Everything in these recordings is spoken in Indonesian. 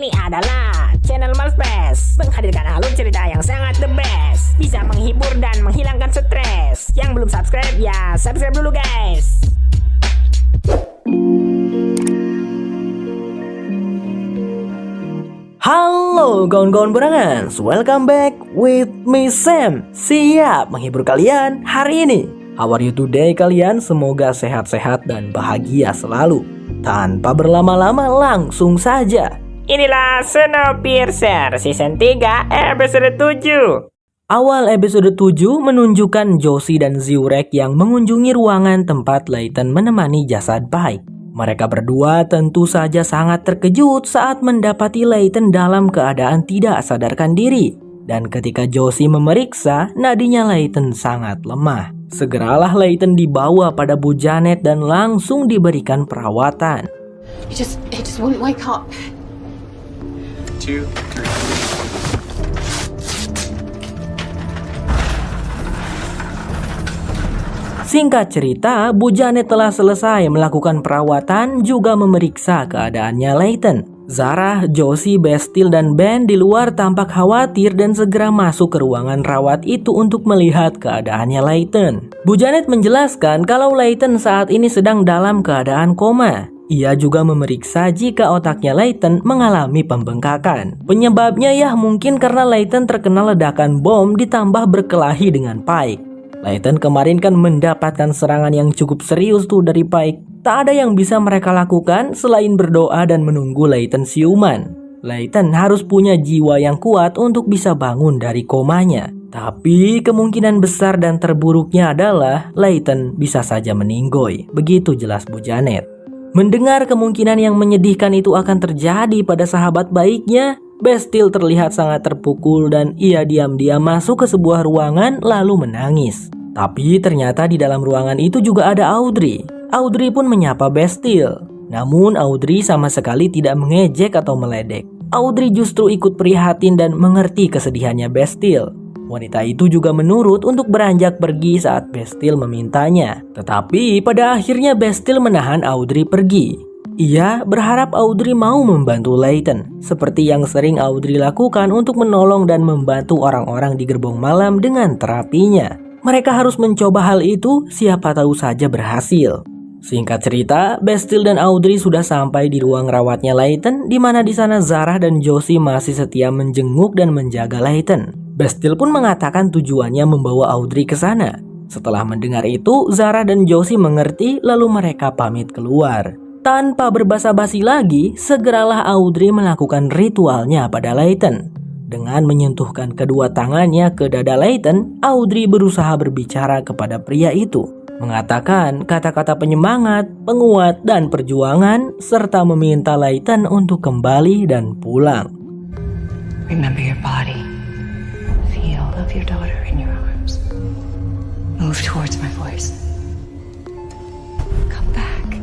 Ini adalah channel Malfresh, menghadirkan alur cerita yang sangat the best, bisa menghibur dan menghilangkan stres. Yang belum subscribe ya subscribe dulu guys. Halo kawan-kawan berangan, welcome back with me Sam. Siap menghibur kalian hari ini. How are you today kalian? Semoga sehat-sehat dan bahagia selalu. Tanpa berlama-lama langsung saja. Inilah Snowpiercer Season 3 episode 7. Awal episode 7 menunjukkan Josie dan Zurek yang mengunjungi ruangan tempat Layton menemani jasad Pike. Mereka berdua tentu saja sangat terkejut saat mendapati Layton dalam keadaan tidak sadarkan diri. Dan ketika Josie memeriksa, nadinya Layton sangat lemah. Segeralah Layton dibawa pada Bu Janet dan langsung diberikan perawatan. He just wouldn't wake up. 2, 3. Singkat cerita, Bu Janet telah selesai melakukan perawatan juga memeriksa keadaannya Layton. Zarah, Josie, Bastille, dan Ben di luar tampak khawatir dan segera masuk ke ruangan rawat itu untuk melihat keadaannya Layton. Bu Janet menjelaskan kalau Layton saat ini sedang dalam keadaan koma. Ia juga memeriksa jika otaknya Layton mengalami pembengkakan. Penyebabnya ya mungkin karena Layton terkena ledakan bom ditambah berkelahi dengan Pike. Layton kemarin kan mendapatkan serangan yang cukup serius tuh dari Pike. Tak ada yang bisa mereka lakukan selain berdoa dan menunggu Layton siuman. Layton harus punya jiwa yang kuat untuk bisa bangun dari komanya. Tapi kemungkinan besar dan terburuknya adalah Layton bisa saja meninggoy. Begitu jelas Bu Janet. Mendengar kemungkinan yang menyedihkan itu akan terjadi pada sahabat baiknya, Bastille terlihat sangat terpukul dan ia diam-diam masuk ke sebuah ruangan lalu menangis. Tapi ternyata di dalam ruangan itu juga ada Audrey. Audrey pun menyapa Bastille. Namun Audrey sama sekali tidak mengejek atau meledek. Audrey justru ikut prihatin dan mengerti kesedihannya Bastille. Wanita itu juga menurut untuk beranjak pergi saat Bastille memintanya. Tetapi pada akhirnya Bastille menahan Audrey pergi. Ia berharap Audrey mau membantu Layton, seperti yang sering Audrey lakukan untuk menolong dan membantu orang-orang di gerbong malam dengan terapinya. Mereka harus mencoba hal itu, siapa tahu saja berhasil. Singkat cerita, Bastille dan Audrey sudah sampai di ruang rawatnya Layton, di mana di sana Zarah dan Josie masih setia menjenguk dan menjaga Layton. Bastille pun mengatakan tujuannya membawa Audrey ke sana. Setelah mendengar itu, Zarah dan Josie mengerti lalu mereka pamit keluar. Tanpa berbasa-basi lagi, segeralah Audrey melakukan ritualnya pada Layton. Dengan menyentuhkan kedua tangannya ke dada Layton, Audrey berusaha berbicara kepada pria itu. Mengatakan kata-kata penyemangat, penguat, dan perjuangan, serta meminta Layton untuk kembali dan pulang. Remember your body. Feel of your daughter in your arms. Move towards my voice. Come back.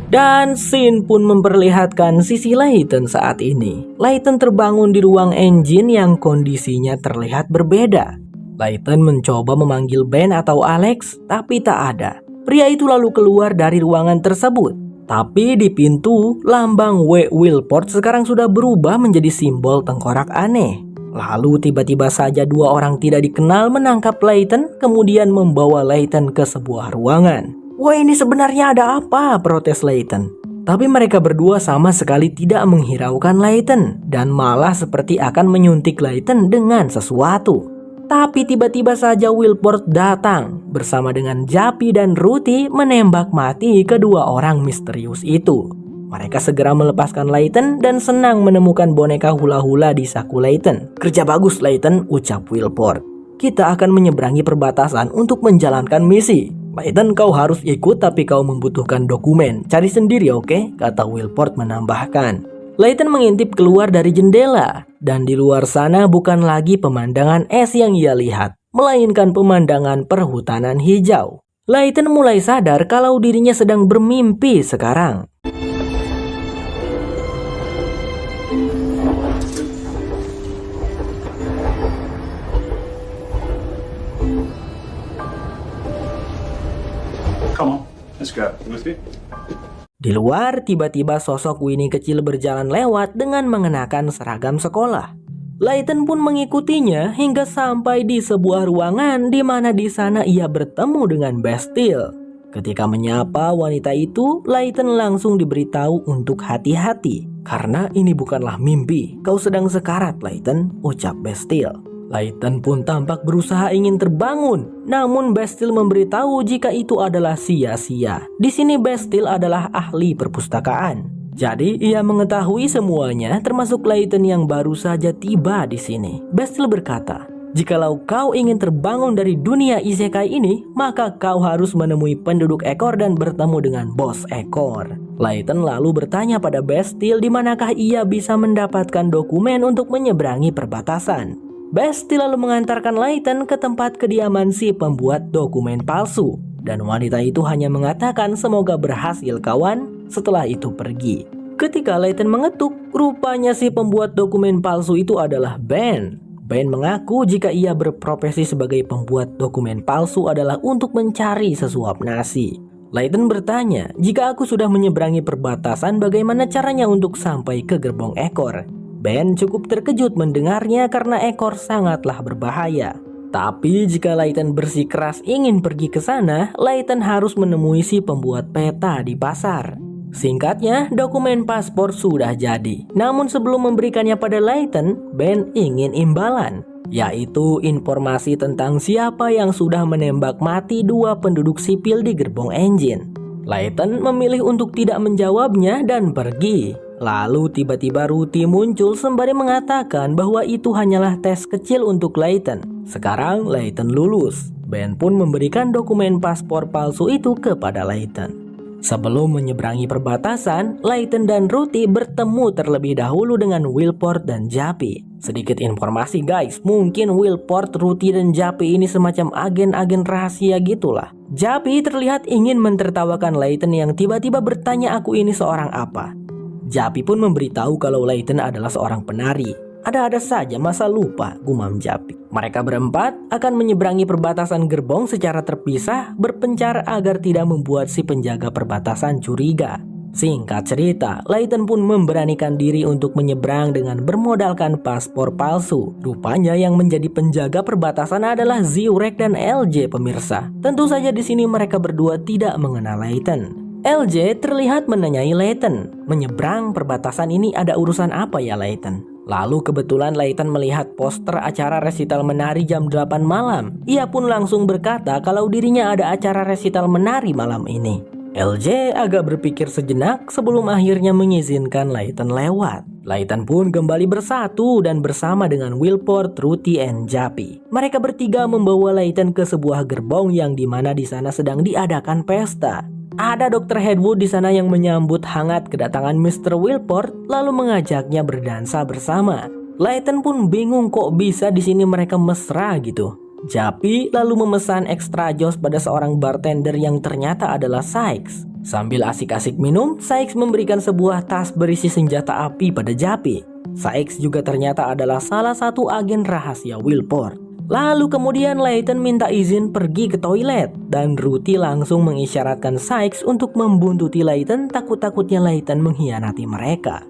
Dan scene pun memperlihatkan sisi Layton saat ini. Layton terbangun di ruang engine yang kondisinya terlihat berbeda. Layton mencoba memanggil Ben atau Alex, tapi tak ada. Pria itu lalu keluar dari ruangan tersebut. Tapi di pintu, lambang W. Wilport sekarang sudah berubah menjadi simbol tengkorak aneh. Lalu tiba-tiba saja dua orang tidak dikenal menangkap Layton, kemudian membawa Layton ke sebuah ruangan. Wah, ini sebenarnya ada apa? Protes Layton. Tapi mereka berdua sama sekali tidak menghiraukan Layton dan malah seperti akan menyuntik Layton dengan sesuatu. Tapi tiba-tiba saja Wilport datang bersama dengan Jappy dan Ruthie menembak mati kedua orang misterius itu. Mereka segera melepaskan Layton dan senang menemukan boneka hula-hula di saku Layton. Kerja bagus Layton, ucap Wilport. Kita akan menyeberangi perbatasan untuk menjalankan misi. Layton, kau harus ikut tapi kau membutuhkan dokumen. Cari sendiri oke? Kata Wilport menambahkan. Layton mengintip keluar dari jendela. Dan di luar sana bukan lagi pemandangan es yang ia lihat, melainkan pemandangan perhutanan hijau. Layton mulai sadar kalau dirinya sedang bermimpi sekarang. Come on, let's go. You with me? Di luar, tiba-tiba sosok Winnie kecil berjalan lewat dengan mengenakan seragam sekolah. Layton pun mengikutinya hingga sampai di sebuah ruangan di mana di sana ia bertemu dengan Bastille. Ketika menyapa wanita itu, Layton langsung diberitahu untuk hati-hati. Karena ini bukanlah mimpi, kau sedang sekarat Layton, ucap Bastille. Layton pun tampak berusaha ingin terbangun, namun Bastille memberitahu jika itu adalah sia-sia. Di sini Bastille adalah ahli perpustakaan. Jadi ia mengetahui semuanya, termasuk Layton yang baru saja tiba di sini. Bastille berkata, "Jikalau kau ingin terbangun dari dunia isekai ini, maka kau harus menemui penduduk ekor dan bertemu dengan bos ekor." Layton lalu bertanya pada Bastille di manakah ia bisa mendapatkan dokumen untuk menyeberangi perbatasan. Bastille lalu mengantarkan Layton ke tempat kediaman si pembuat dokumen palsu. Dan wanita itu hanya mengatakan semoga berhasil kawan, setelah itu pergi. Ketika Layton mengetuk, rupanya si pembuat dokumen palsu itu adalah Ben. Ben mengaku jika ia berprofesi sebagai pembuat dokumen palsu adalah untuk mencari sesuap nasi. Layton bertanya, jika aku sudah menyeberangi perbatasan bagaimana caranya untuk sampai ke gerbong ekor? Ben cukup terkejut mendengarnya karena ekor sangatlah berbahaya. Tapi jika Layton bersikeras ingin pergi ke sana, Layton harus menemui si pembuat peta di pasar. Singkatnya, dokumen paspor sudah jadi. Namun sebelum memberikannya pada Layton, Ben ingin imbalan, yaitu informasi tentang siapa yang sudah menembak mati 2 penduduk sipil di gerbong engine. Layton memilih untuk tidak menjawabnya dan pergi. Lalu tiba-tiba Ruthie muncul sembari mengatakan bahwa itu hanyalah tes kecil untuk Layton. Sekarang Layton lulus. Ben pun memberikan dokumen paspor palsu itu kepada Layton. Sebelum menyeberangi perbatasan, Layton dan Ruthie bertemu terlebih dahulu dengan Willport dan Jappy. Sedikit informasi guys, mungkin Willport, Ruthie dan Jappy ini semacam agen-agen rahasia gitulah. Jappy terlihat ingin mentertawakan Layton yang tiba-tiba bertanya aku ini seorang apa. Jappy pun memberitahu kalau Layton adalah seorang penari. Ada-ada saja masa lupa, gumam Jappy. Mereka berempat akan menyeberangi perbatasan gerbong secara terpisah, berpencar agar tidak membuat si penjaga perbatasan curiga. Singkat cerita, Layton pun memberanikan diri untuk menyeberang dengan bermodalkan paspor palsu. Rupanya yang menjadi penjaga perbatasan adalah Zyurek dan LJ pemirsa. Tentu saja di sini mereka berdua tidak mengenal Layton. LJ terlihat menanyai Layton, menyeberang perbatasan ini ada urusan apa ya Layton? Lalu kebetulan Layton melihat poster acara resital menari jam 8 malam. Ia pun langsung berkata kalau dirinya ada acara resital menari malam ini. LJ agak berpikir sejenak sebelum akhirnya mengizinkan Layton lewat. Layton pun kembali bersatu dan bersama dengan Willport, Ruthie, and Jappy. Mereka bertiga membawa Layton ke sebuah gerbong yang dimana di sana sedang diadakan pesta. Ada Dr. Hedwood di sana yang menyambut hangat kedatangan Mr. Willport lalu mengajaknya berdansa bersama. Layton pun bingung kok bisa di sini mereka mesra gitu. Jappy lalu memesan extra jos pada seorang bartender yang ternyata adalah Sykes. Sambil asik-asik minum, Sykes memberikan sebuah tas berisi senjata api pada Jappy. Sykes juga ternyata adalah salah satu agen rahasia Willport. Lalu kemudian Layton minta izin pergi ke toilet dan Ruthie langsung mengisyaratkan Sykes untuk membuntuti Layton, takut-takutnya Layton mengkhianati mereka.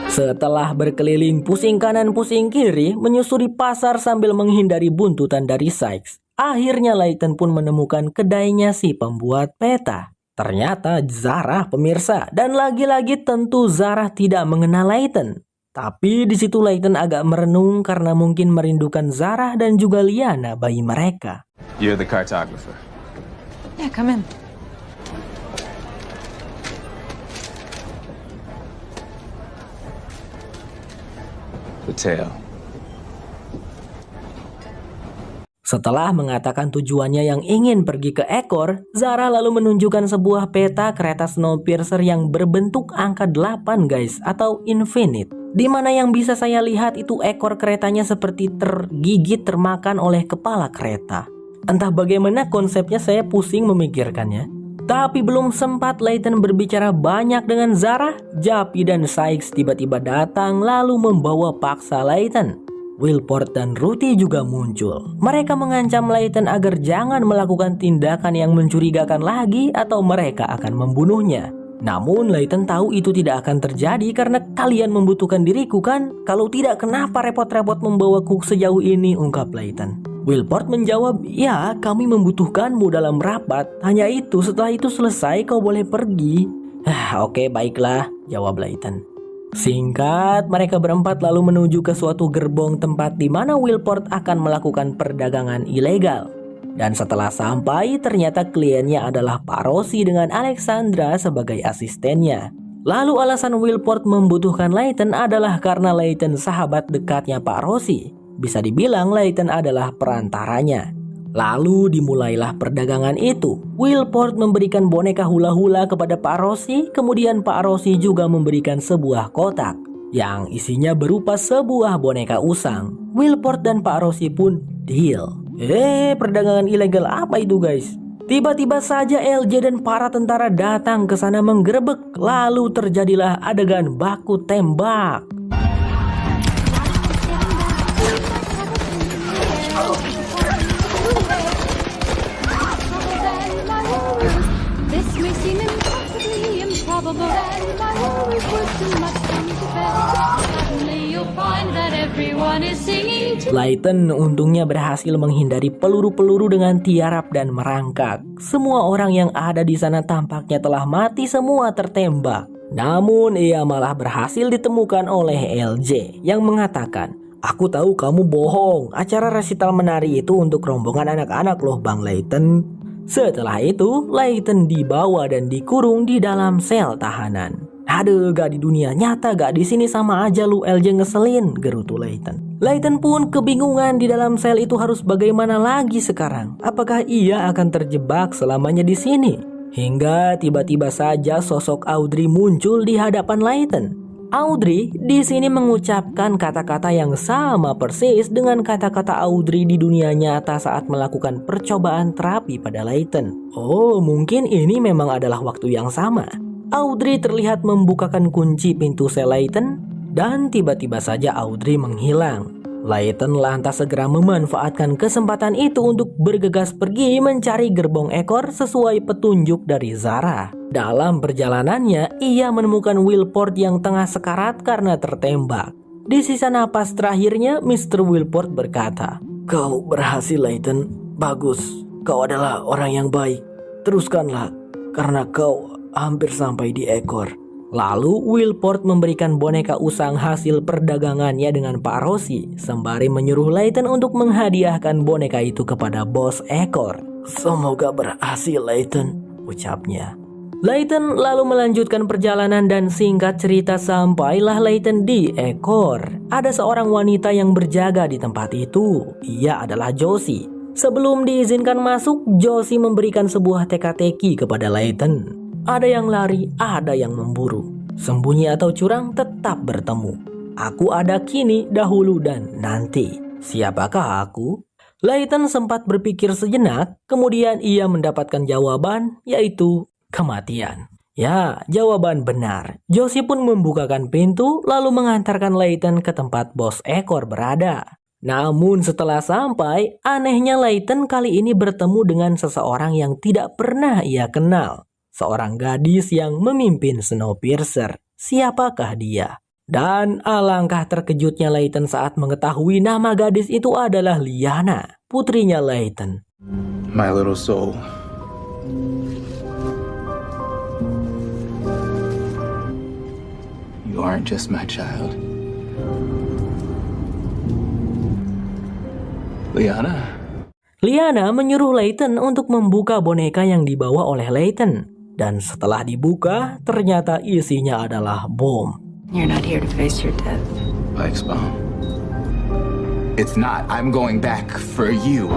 Setelah berkeliling pusing kanan pusing kiri menyusuri pasar sambil menghindari buntutan dari Sykes, akhirnya Layton pun menemukan kedainya si pembuat peta. Ternyata Zarah pemirsa, dan lagi-lagi tentu Zarah tidak mengenal Layton. Tapi di situ Layton agak merenung karena mungkin merindukan Zarah dan juga Liana bayi mereka. You're the cartographer. Yeah, come in. The tail. Setelah mengatakan tujuannya yang ingin pergi ke ekor, Zarah lalu menunjukkan sebuah peta kereta Snowpiercer yang berbentuk angka 8 guys, atau infinite. Dimana yang bisa saya lihat itu ekor keretanya seperti tergigit termakan oleh kepala kereta. Entah bagaimana konsepnya saya pusing memikirkannya. Tapi belum sempat Layton berbicara banyak dengan Zarah, Jappy dan Sykes tiba-tiba datang lalu membawa paksa Layton. Wilport dan Ruthie juga muncul. Mereka mengancam Layton agar jangan melakukan tindakan yang mencurigakan lagi atau mereka akan membunuhnya. Namun Layton tahu itu tidak akan terjadi karena kalian membutuhkan diriku kan? Kalau tidak kenapa repot-repot membawaku sejauh ini, ungkap Layton. Wilport menjawab, ya kami membutuhkanmu dalam rapat. Hanya itu, setelah itu selesai kau boleh pergi. Oke, baiklah, jawab Layton. Singkat, mereka berempat lalu menuju ke suatu gerbong tempat di mana Wilport akan melakukan perdagangan ilegal. Dan setelah sampai, ternyata kliennya adalah Pak Rossi dengan Alexandra sebagai asistennya. Lalu alasan Wilport membutuhkan Layton adalah karena Layton sahabat dekatnya Pak Rossi. Bisa dibilang Layton adalah perantaranya. Lalu dimulailah perdagangan itu. Wilport memberikan boneka hula-hula kepada Pak Rossi, kemudian Pak Rossi juga memberikan sebuah kotak yang isinya berupa sebuah boneka usang. Wilport dan Pak Rossi pun deal. Perdagangan ilegal apa itu guys? Tiba-tiba saja LJ dan para tentara datang ke sana menggerebek. Lalu terjadilah adegan baku tembak. This may seem impossibly improbable. Suddenly you'll find that everyone is singing. Layton untungnya berhasil menghindari peluru-peluru dengan tiarap dan merangkak. Semua orang yang ada di sana tampaknya telah mati semua tertembak. Namun ia malah berhasil ditemukan oleh LJ yang mengatakan, aku tahu kamu bohong. Acara resital menari itu untuk rombongan anak-anak loh Bang Layton. Setelah itu, Layton dibawa dan dikurung di dalam sel tahanan. Aduh, gak di dunia nyata, gak di sini sama aja lu LJ ngeselin, gerutu Layton. Layton pun kebingungan di dalam sel itu harus bagaimana lagi sekarang. Apakah ia akan terjebak selamanya di sini? Hingga tiba-tiba saja sosok Audrey muncul di hadapan Layton. Audrey di sini mengucapkan kata-kata yang sama persis dengan kata-kata Audrey di dunia nyata saat melakukan percobaan terapi pada Layton. Oh, mungkin ini memang adalah waktu yang sama. Audrey terlihat membukakan kunci pintu sel Layton dan tiba-tiba saja Audrey menghilang. Layton lantas segera memanfaatkan kesempatan itu untuk bergegas pergi mencari gerbong ekor sesuai petunjuk dari Zara. Dalam perjalanannya, ia menemukan Wilport yang tengah sekarat karena tertembak. Di sisa napas terakhirnya, Mr. Wilport berkata, "Kau berhasil, Layton. Bagus. Kau adalah orang yang baik. Teruskanlah, karena kau hampir sampai di ekor." Lalu Wilport memberikan boneka usang hasil perdagangannya dengan Pak Rossi, sembari menyuruh Layton untuk menghadiahkan boneka itu kepada bos ekor. "Semoga berhasil, Layton," ucapnya. Layton lalu melanjutkan perjalanan dan singkat cerita sampailah Layton di ekor. Ada seorang wanita yang berjaga di tempat itu. Ia adalah Josie. Sebelum diizinkan masuk, Josie memberikan sebuah teka-teki kepada Layton. Ada yang lari, ada yang memburu. Sembunyi atau curang tetap bertemu. Aku ada kini, dahulu, dan nanti. Siapakah aku? Layton sempat berpikir sejenak, kemudian ia mendapatkan jawaban, yaitu kematian. Ya, jawaban benar. Josie pun membukakan pintu, lalu mengantarkan Layton ke tempat bos ekor berada. Namun setelah sampai, anehnya Layton kali ini bertemu dengan seseorang yang tidak pernah ia kenal. Seorang gadis yang memimpin Snowpiercer. Siapakah dia? Dan alangkah terkejutnya Layton saat mengetahui nama gadis itu adalah Liana, putrinya Layton. My little soul. You aren't just my child. Liana menyuruh Layton untuk membuka boneka yang dibawa oleh Layton. Dan setelah dibuka, ternyata isinya adalah bom. You're not here to face your death. Pike's bomb. It's not. I'm going back for you.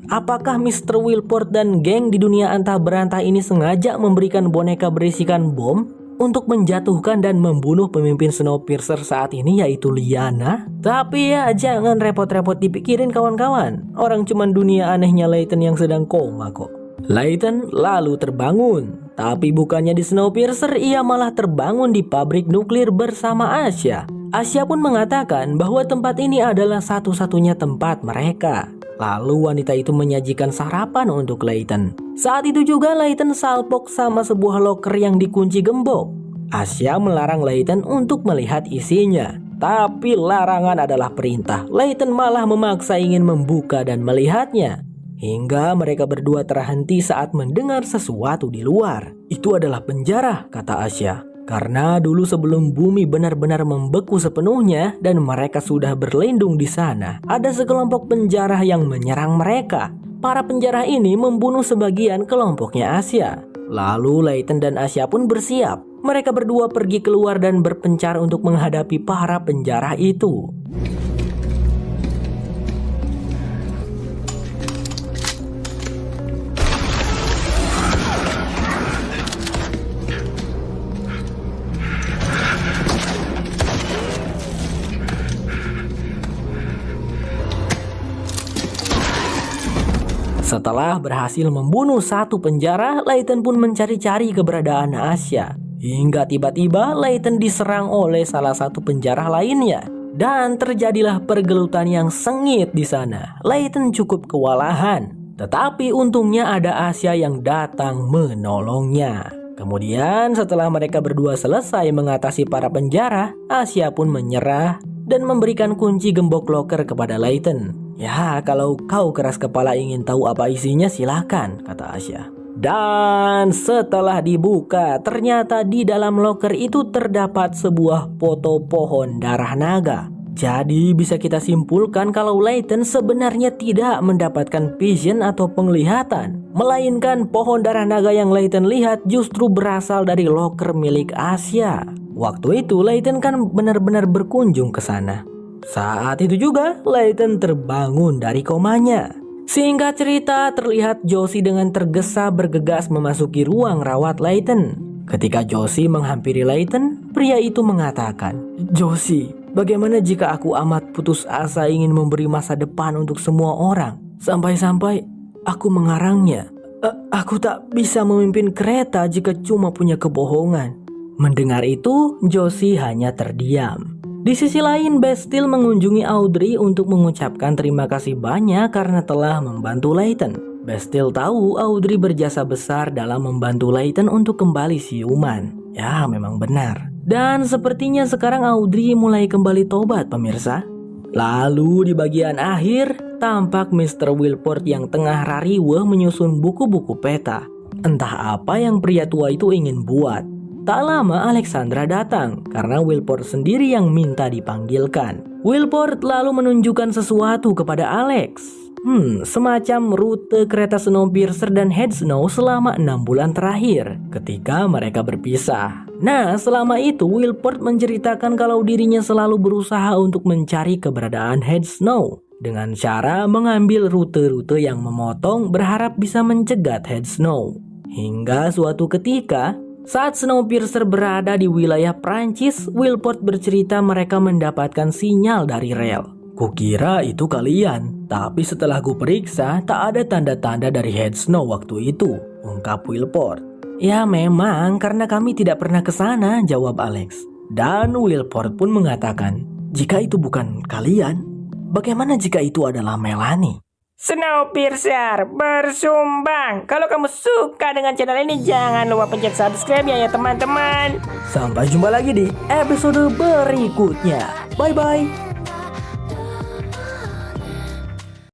Apakah Mr. Wilport dan geng di dunia antah berantah ini sengaja memberikan boneka berisikan bom untuk menjatuhkan dan membunuh pemimpin Snowpiercer saat ini, yaitu Liana? Tapi ya, jangan repot-repot dipikirin kawan-kawan. Orang cuman dunia anehnya Layton yang sedang koma kok. Layton lalu terbangun, Tapi bukannya di Snowpiercer, ia malah terbangun di pabrik nuklir bersama Asya. Asya pun mengatakan bahwa tempat ini adalah satu-satunya tempat mereka. Lalu wanita itu menyajikan sarapan untuk Layton. Saat itu juga Layton salpok sama sebuah loker yang dikunci gembok. Asya melarang Layton untuk melihat isinya. Tapi larangan adalah perintah. Layton malah memaksa ingin membuka dan melihatnya. Hingga mereka berdua terhenti saat mendengar sesuatu di luar. Itu adalah penjara, kata Asya. Karena dulu sebelum bumi benar-benar membeku sepenuhnya dan mereka sudah berlindung di sana, ada sekelompok penjara yang menyerang mereka. Para penjara ini membunuh sebagian kelompoknya Asya. Lalu Layton dan Asya pun bersiap. Mereka berdua pergi keluar dan berpencar untuk menghadapi para penjara itu. Setelah berhasil membunuh satu penjara, Layton pun mencari-cari keberadaan Asya. Hingga tiba-tiba Layton diserang oleh salah satu penjara lainnya. Dan terjadilah pergelutan yang sengit di sana. Layton cukup kewalahan. Tetapi untungnya ada Asya yang datang menolongnya. Kemudian setelah mereka berdua selesai mengatasi para penjara, Asya pun menyerah dan memberikan kunci gembok loker kepada Layton. Ya, kalau kau keras kepala ingin tahu apa isinya silakan, kata Asya. Dan setelah dibuka, ternyata di dalam loker itu terdapat sebuah foto pohon darah naga. Jadi bisa kita simpulkan kalau Layton sebenarnya tidak mendapatkan vision atau penglihatan. Melainkan pohon darah naga yang Layton lihat justru berasal dari loker milik Asya. Waktu itu Layton kan benar-benar berkunjung ke sana. Saat itu juga Layton terbangun dari komanya. Singkat cerita, terlihat Josie dengan tergesa bergegas memasuki ruang rawat Layton. Ketika Josie menghampiri Layton, pria itu mengatakan, "Josie, bagaimana jika aku amat putus asa ingin memberi masa depan untuk semua orang? Sampai-sampai aku mengarangnya. Aku tak bisa memimpin kereta jika cuma punya kebohongan." Mendengar itu, Josie hanya terdiam. Di sisi lain, Bastille mengunjungi Audrey untuk mengucapkan terima kasih banyak karena telah membantu Layton. Bastille tahu Audrey berjasa besar dalam membantu Layton untuk kembali siuman. Ya, memang benar. Dan sepertinya sekarang Audrey mulai kembali tobat, pemirsa. Lalu di bagian akhir, tampak Mr. Wilport yang tengah rariweh menyusun buku-buku peta. Entah apa yang pria tua itu ingin buat. Tak lama Alexandra datang karena Wilport sendiri yang minta dipanggilkan. Wilport lalu menunjukkan sesuatu kepada Alex. Semacam rute kereta Snowpiercer dan Head Snow selama 6 bulan terakhir ketika mereka berpisah. Nah, selama itu Wilport menceritakan kalau dirinya selalu berusaha untuk mencari keberadaan Head Snow dengan cara mengambil rute-rute yang memotong berharap bisa mencegat Head Snow. Hingga suatu ketika, saat Snowpiercer berada di wilayah Prancis, Wilport bercerita mereka mendapatkan sinyal dari rel. Kukira itu kalian, tapi setelah kuperiksa tak ada tanda-tanda dari Head Snow waktu itu, ungkap Wilport. Ya memang karena kami tidak pernah ke sana, jawab Alex. Dan Wilport pun mengatakan, jika itu bukan kalian, bagaimana jika itu adalah Melanie? Snowpiercer bersumbang. Kalau kamu suka dengan channel ini, jangan lupa pencet subscribe ya teman-teman. Sampai jumpa lagi di episode berikutnya. Bye-bye.